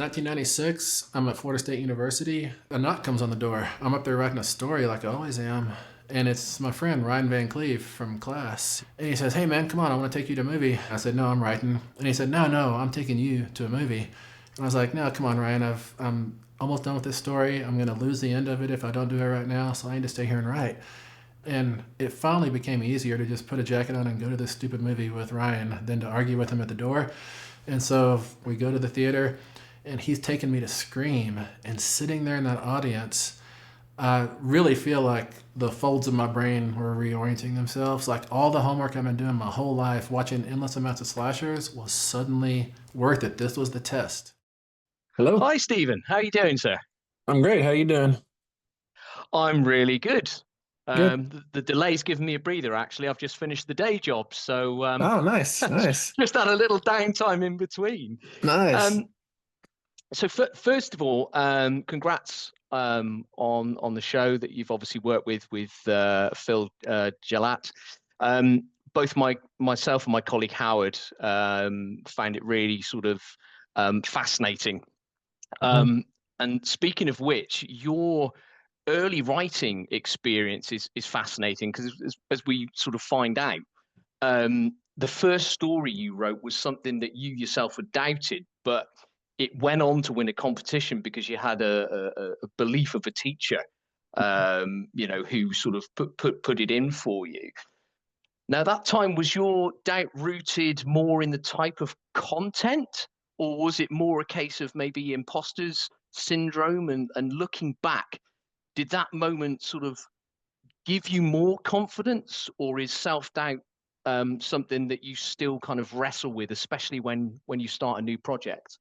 1996, I'm at Florida State University. A knock comes on the door. I'm up there writing a story like I always am. And it's my friend Ryan Van Cleve from class. And he says, "Hey man, come on, I want to take you to a movie." I said, "No, I'm writing." And he said, "No, I'm taking you to a movie." And I was like, "No, come on, Ryan, I'm almost done with this story. I'm going to lose the end of it if I don't do it right now, so I need to stay here and write." And it finally became easier to just put a jacket on and go to this stupid movie with Ryan than to argue with him at the door. And so we go to the theater, and he's taking me to Scream. And sitting there in that audience, I really feel like the folds of my brain were reorienting themselves. Like all the homework I've been doing my whole life, watching endless amounts of slashers, was suddenly worth it. This was the test. Hello? Hi, Stephen. How are you doing, sir? I'm great. How you doing? I'm really good. Good. The delay's given me a breather, actually. I've just finished the day job, so Oh, nice, nice, just had a little downtime in between. nice. Um, so first of all, congrats on the show that you've obviously worked with Phil Gelat. Both myself and my colleague Howard found it really sort of fascinating. Mhm. And speaking of which, your early writing experience is fascinating because as we sort of find out, the first story you wrote was something that you yourself had doubted, but it went on to win a competition because you had a belief of a teacher, who sort of put it in for you. Now, that time, was your doubt rooted more in the type of content, or was it more a case of maybe imposters syndrome? And looking back, did that moment sort of give you more confidence, or is self-doubt something that you still kind of wrestle with, especially when you start a new project?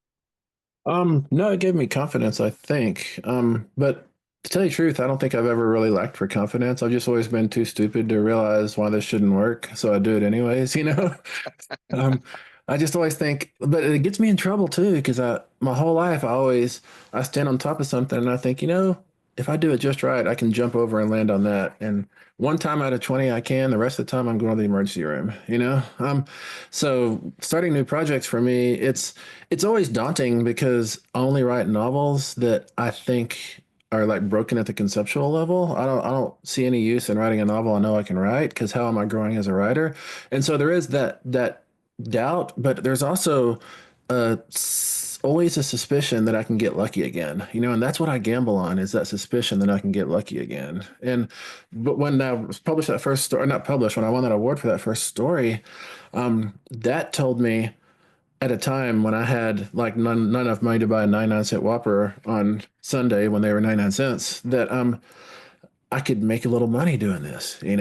No, it gave me confidence, I think. But to tell you the truth, I don't think I've ever really lacked for confidence. I've just always been too stupid to realize why this shouldn't work, so I do it anyways, you know? Um, I just always think, but it gets me in trouble too, because my whole life I stand on top of something and I think, if I do it just right, I can jump over and land on that. And one time out of 20, I can. The rest of the time, I'm going to the emergency room, you know? So starting new projects for me, it's always daunting because I only write novels that I think are like broken at the conceptual level. I don't see any use in writing a novel I know I can write because how am I growing as a writer? And so there is that doubt, but there's also always a suspicion that I can get lucky again, and that's what I gamble on is that suspicion that I can get lucky again. But when I was published that first story, not published, when I won that award for that first story, that told me at a time when I had like none enough money to buy a 99-cent Whopper on Sunday when they were 99 cents, that I could make a little money doing this, and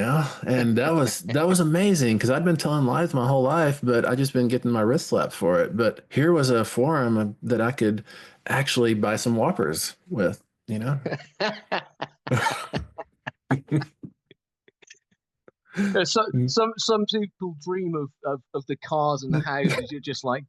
that was amazing because I'd been telling lies my whole life, but I just been getting my wrist slapped for it. But here was a forum that I could actually buy some Whoppers with. So some people dream of the cars and the houses. You're just like,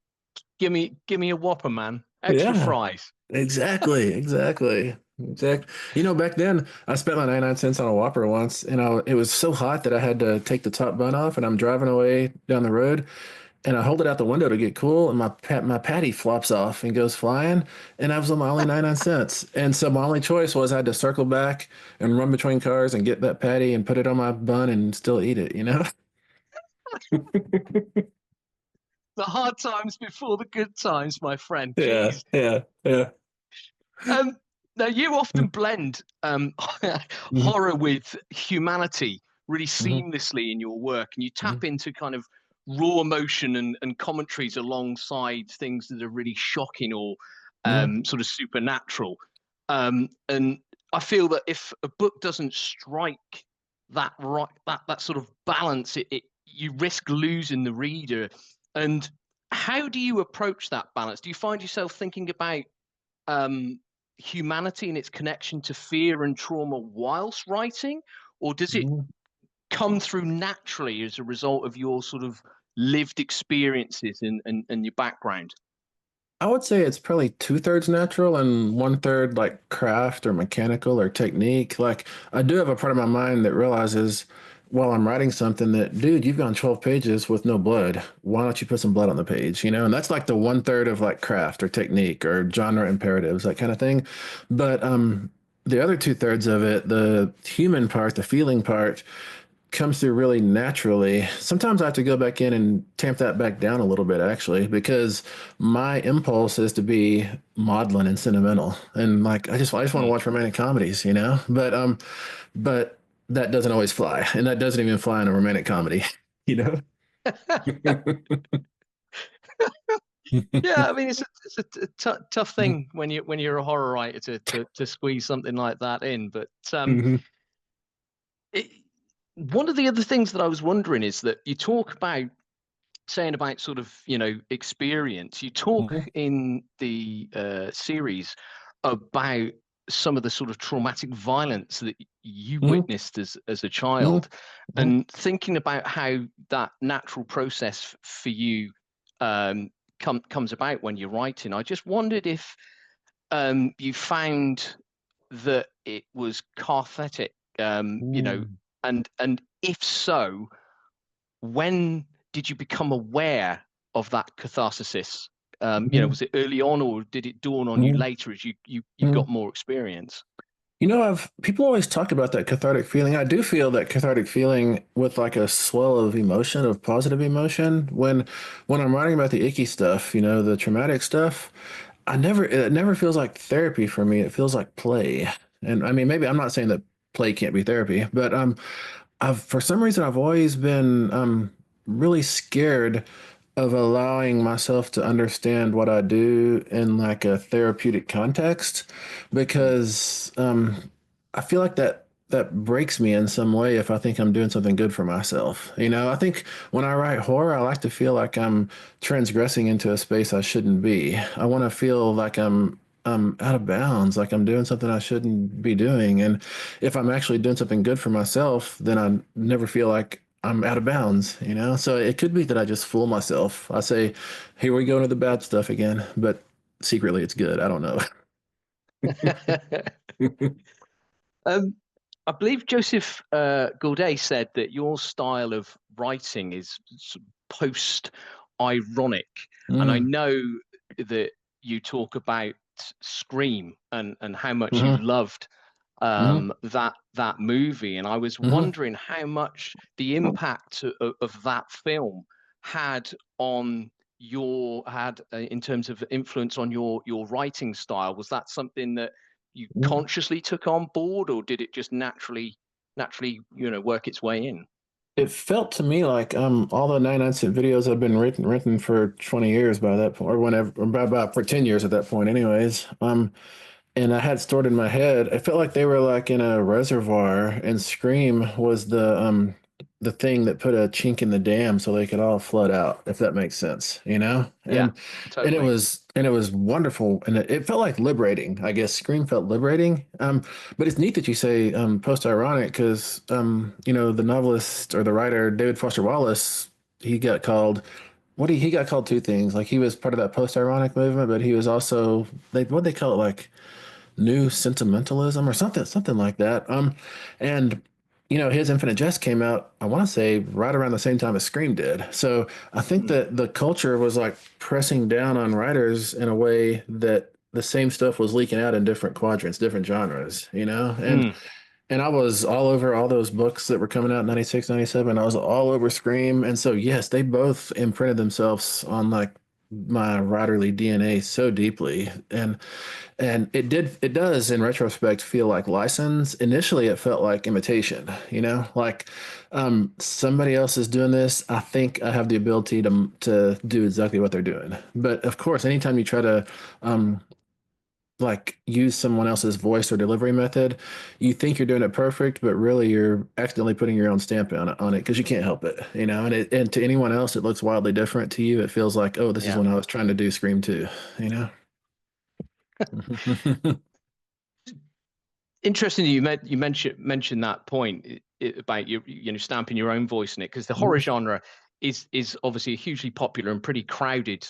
give me a Whopper, man. Extra Yeah, fries. exactly, exactly. Exactly. Back then I spent my 99 cents on a Whopper once, and it was so hot that I had to take the top bun off, and I'm driving away down the road, and I hold it out the window to get cool, and my patty flops off and goes flying, and I was on my only 99 cents. And so my only choice was I had to circle back and run between cars and get that patty and put it on my bun and still eat it. The hard times before the good times, my friend. Yeah, Jeez. yeah, yeah. Um, Now you often blend Mhm, horror with humanity really mhm, seamlessly in your work, and you tap mhm, into kind of raw emotion and commentaries alongside things that are really shocking or mhm, sort of supernatural. And I feel that if a book doesn't strike that right, that sort of balance, it you risk losing the reader. And how do you approach that balance? Do you find yourself thinking about um, humanity and its connection to fear and trauma whilst writing, or does it mhm. come through naturally as a result of your sort of lived experiences and your background? I would say it's probably two-thirds natural and one-third like craft or mechanical or technique. Like I do have a part of my mind that realizes while I'm writing something that, dude, you've gone 12 pages with no blood. Why don't you put some blood on the page? You know, and that's like the one third of like craft or technique or genre imperatives, that kind of thing. But the other two thirds of it, the human part, the feeling part, comes through really naturally. Sometimes I have to go back in and tamp that back down a little bit, actually, because my impulse is to be maudlin and sentimental, and like I just want to Mm. watch romantic comedies, you know. But that doesn't always fly, and that doesn't even fly in a romantic comedy, you know. Yeah, I mean, it's tough thing when you're a horror writer to squeeze something like that in. But Mhm, it, one of the other things that I was wondering is that you talk about saying about sort of experience. You talk mhm, in the series about some of the sort of traumatic violence that you mhm, witnessed as a mhm, child, mhm, and thinking about how that natural process for you um, comes about when you're writing. I just wondered if you found that it was cathartic, mhm, and if so, when did you become aware of that catharsis? mhm, Was it early on, or did it dawn on you mhm, later as you mhm. got more experience? You know, I've people always talk about that cathartic feeling. I do feel that cathartic feeling with like a swell of emotion, of positive emotion. When I'm writing about the icky stuff, you know, the traumatic stuff, it never feels like therapy for me. It feels like play. And I mean, maybe I'm not saying that play can't be therapy, but I've for some reason I've always been really scared of allowing myself to understand what I do in like a therapeutic context Mm. because I feel like that breaks me in some way if I think I'm doing something good for myself. You know, I think when I write horror, I like to feel like I'm transgressing into a space I shouldn't be. I want to feel like I'm out of bounds, like I'm doing something I shouldn't be doing. And if I'm actually doing something good for myself, then I never feel like I'm out of bounds, you know? So it could be that I just fool myself. I say, here we go into the bad stuff again, but secretly it's good. I don't know. um, I believe Joseph Gourdet said that your style of writing is post-ironic, and I Mm, know that you talk about Scream and how much you hmm loved hmm that movie, and I was hmm wondering how much the impact of that film had on your had in terms of influence on your writing style. Was that something that you consciously took on board, or did it just naturally work its way in? It felt to me like all the 99-cent videos have been written for 20 years by that point, or whenever, or by about for 10 years at that point, anyways. And I had stored in my head. I felt like they were like in a reservoir, and Scream was the thing that put a chink in the dam so they could all flood out, if that makes sense, you know? Yeah, totally. And it was wonderful, and it felt like liberating. I guess Scream felt liberating. But it's neat that you say post-ironic because you know, the novelist or the writer David Foster Wallace, he got called he got called two things. Like he was part of that post-ironic movement, but he was also what they call it, like new sentimentalism or something like that. And you know, his Infinite Jest came out, I want to say, right around the same time as Scream did. So I think Mm, that the culture was like pressing down on writers in a way that the same stuff was leaking out in different quadrants, different genres, you know? mm, And I was all over all those books that were coming out in 96, 97. I was all over Scream. And so, yes, they both imprinted themselves on like my writerly DNA so deeply. And it does in retrospect feel like license. Initially, it felt like imitation, you know, like somebody else is doing this. I think I have the ability to do exactly what they're doing. But of course, anytime you try to um, like use someone else's voice or delivery method, you think you're doing it perfect, but really you're accidentally putting your own stamp on it because you can't help it, you know. And to anyone else, it looks wildly different. To you, it feels like, oh, this is yeah. when I was trying to do Scream 2, you know. Interesting. You mentioned that point about stamping your own voice in it, because the horror Mhm, genre is obviously a hugely popular and pretty crowded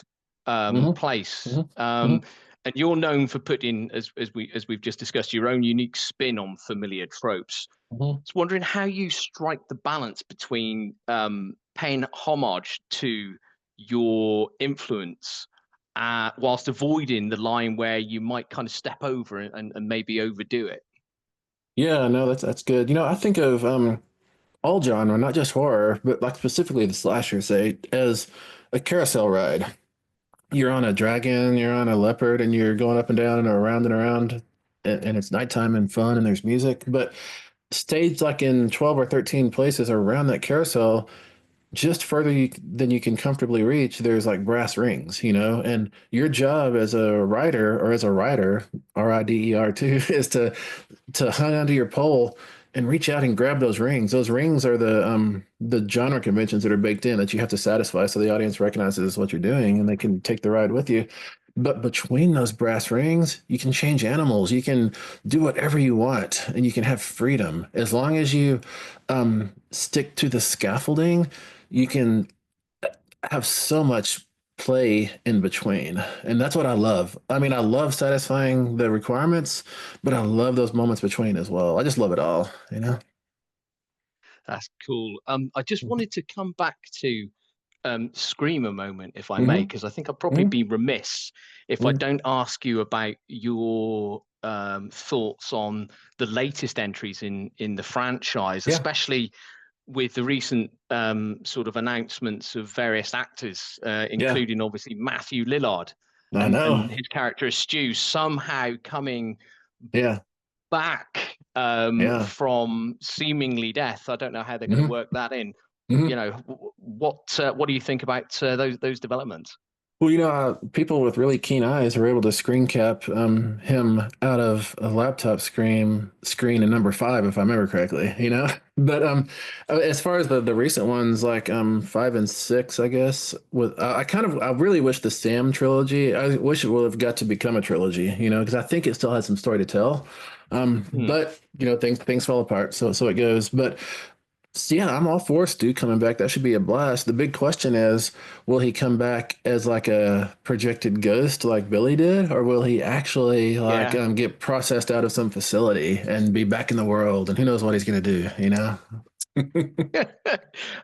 mhm, place. mhm, mhm, And you're known for putting, as we've just discussed, your own unique spin on familiar tropes. Mhm. was wondering how you strike the balance between paying homage to your influence whilst avoiding the line where you might kind of step over and maybe overdo it. Yeah, no, that's good. I think of all genre, not just horror, but like specifically the slasher, say, as a carousel ride. You're on a dragon, you're on a leopard, and you're going up and down and around, and it's nighttime and fun, and there's music. But staged like in 12 or 13 places around that carousel, just further than you can comfortably reach, there's like brass rings, and your job as a writer or as a rider, rider too, is to hang onto your pole and reach out and grab those rings. Those rings are the genre conventions that are baked in that you have to satisfy so the audience recognizes what you're doing and they can take the ride with you. But between those brass rings, you can change animals, you can do whatever you want, and you can have freedom. As long as you stick to the scaffolding, you can have so much play in between. And that's what I love. I mean, I love satisfying the requirements, but I love those moments between as well. I just love it all. That's cool. I just wanted to come back to Scream a moment, if I may, Hmm. because I think I'd probably Hmm. be remiss if I Hmm. don't ask you about your thoughts on the latest entries in the franchise, Yeah. especially with the recent sort of announcements of various actors, Yeah. including obviously Matthew Lillard I know. and his character as Stu, somehow coming Yeah. back Yeah. from seemingly death. I don't know how they're going to Hmm. work that in. Hmm. You know, what do you think about those developments? Well, people with really keen eyes are able to screen cap him out of a laptop screen in number five, if I remember correctly. But as far as the recent ones, like five and six, I guess, I really wish the Sam trilogy, I wish it would have got to become a trilogy, because I think it still has some story to tell. Hmm. But things fall apart, so it goes. But yeah, I'm all for Stu coming back. That should be a blast. The big question is, will he come back as like a projected ghost like Billy did, or will he actually like Yeah. get processed out of some facility and be back in the world? And who knows what he's gonna do?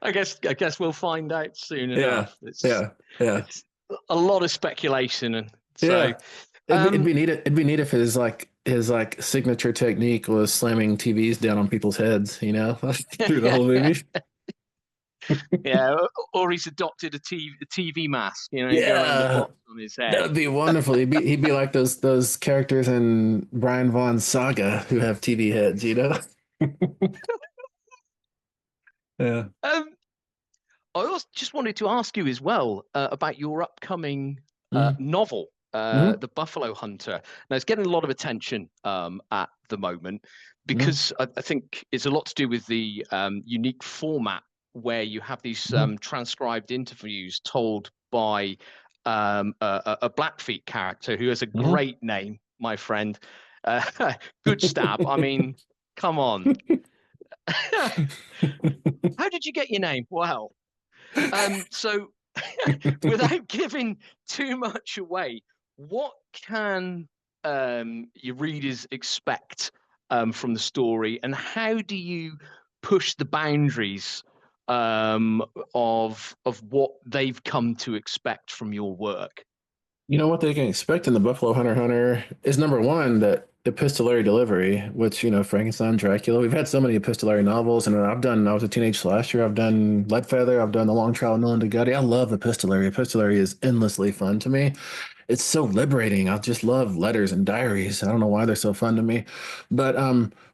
I guess we'll find out soon Yeah, enough. It's yeah, yeah, it's a lot of speculation, and so yeah. It'd um be neat. It'd be neat if his signature technique was slamming TVs down on people's heads, through the whole movie. yeah, or he's adopted a TV mask, you go around the Yeah, box on his head. that'd be wonderful. He'd be like those characters in Brian Vaughan's Saga who have TV heads. Yeah. Um, I also just wanted to ask you as well about your upcoming Hmm. novel, Hmm. The Buffalo Hunter. Now, it's getting a lot of attention at the moment Hmm. because I think it's a lot to do with the unique format where you have these Hmm. transcribed interviews told by a Blackfeet character who has a Hmm. great name, my friend. Good stab. I mean, come on. How did you get your name? Wow. So without giving too much away, what can your readers expect from the story, and how do you push the boundaries of what they've come to expect from your work? You know what they can expect in the Buffalo Hunter is number one, that epistolary delivery, which, Frankenstein, Dracula. We've had so many epistolary novels, and I was a teenage slasher. I've done Leadfeather, I've done The Long Trial of Nolan Gutty. I love epistolary. Epistolary is endlessly fun to me. It's so liberating. I just love letters and diaries. I don't know why they're so fun to me. But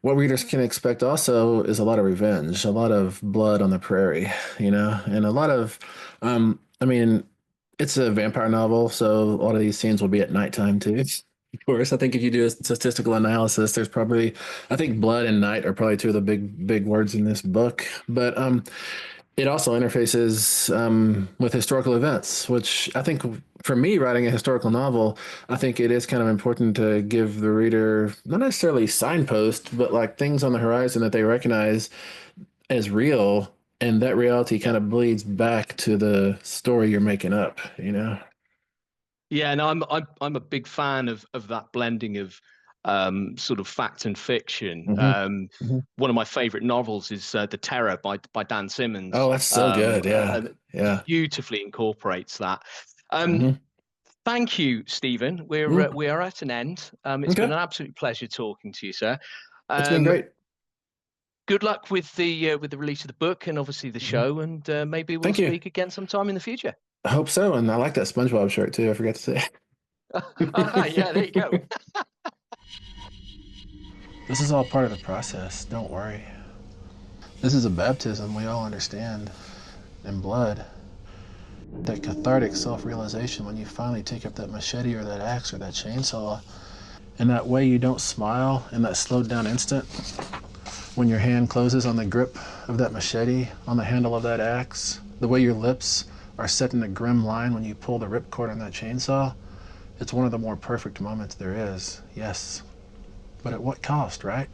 what readers can expect also is a lot of revenge, a lot of blood on the prairie, and a lot of, I mean, it's a vampire novel, so a lot of these scenes will be at nighttime too. Of course, I think if you do a statistical analysis, I think blood and night are probably two of the big words in this book. But it also interfaces with historical events, which I think for me, writing a historical novel, I think it is kind of important to give the reader not necessarily signposts, but like things on the horizon that they recognize as real, and that reality Yeah. kind of bleeds back to the story you're making up. Yeah, no, I'm a big fan of that blending of sort of fact and fiction. Hmm. Hmm. One of my favorite novels is The Terror by Dan Oh, Simmons, that's so good. Yeah. and Yeah. beautifully incorporates that. Um, Hmm. Thank you, Stephen. Mm. We are at an end. It's been Okay. an absolute pleasure talking to you, sir. It's been Um, great. Good luck with the release of the book and obviously the Hmm. show. And maybe we'll Thank you. speak again sometime in the future. I hope so. And I like that SpongeBob shirt too. I forgot to say. Yeah, there you go. This is all part of the process. Don't worry. This is a baptism we all understand in blood. That cathartic self-realization when you finally take up that machete or that axe or that chainsaw, and that way you don't smile in that slowed down instant when your hand closes on the grip of that machete, on the handle of that axe, the way your lips are set in a grim line when you pull the ripcord on that chainsaw. It's one of the more perfect moments there is, yes. But at what cost, right?